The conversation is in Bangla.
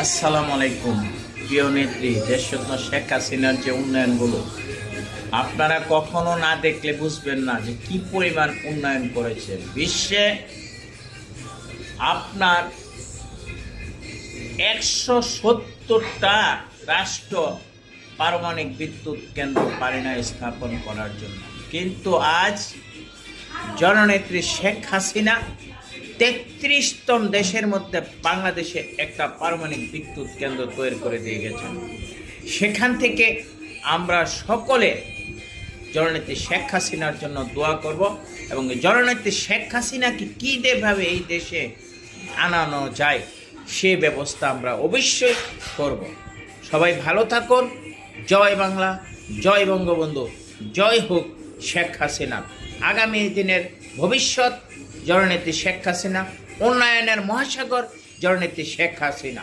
আসসালামু আলাইকুম। প্রিয় নেত্রী দেশরত্ন শেখ হাসিনার যে উন্নয়নগুলো আপনারা কখনো না দেখলে বুঝবেন না যে কি পরিমাণ উন্নয়ন করেছে। বিশ্বে আপনার 170টা রাষ্ট্র পারমাণবিক বিদ্যুৎ কেন্দ্র পারে না স্থাপন করার জন্য, কিন্তু আজ জননেত্রী শেখ হাসিনা 33তম দেশের মধ্যে বাংলাদেশে একটা পারমাণবিক বিদ্যুৎ কেন্দ্র তৈরি করে দিয়ে গেছেন। সেখান থেকে আমরা সকলে জননেত্রী শেখ হাসিনার জন্য দোয়া করব এবং জননেত্রী শেখ হাসিনাকে কীভাবে এই দেশে আনানো যায় সে ব্যবস্থা আমরা অবশ্যই করব। সবাই ভালো থাকুন। জয় বাংলা, জয় বঙ্গবন্ধু, জয় হোক শেখ হাসিনা। আগামী দিনের ভবিষ্যৎ জননেত্রী শেখ হাসিনা, উন্নয়নের মহাসাগর জননেত্রী শেখ হাসিনা।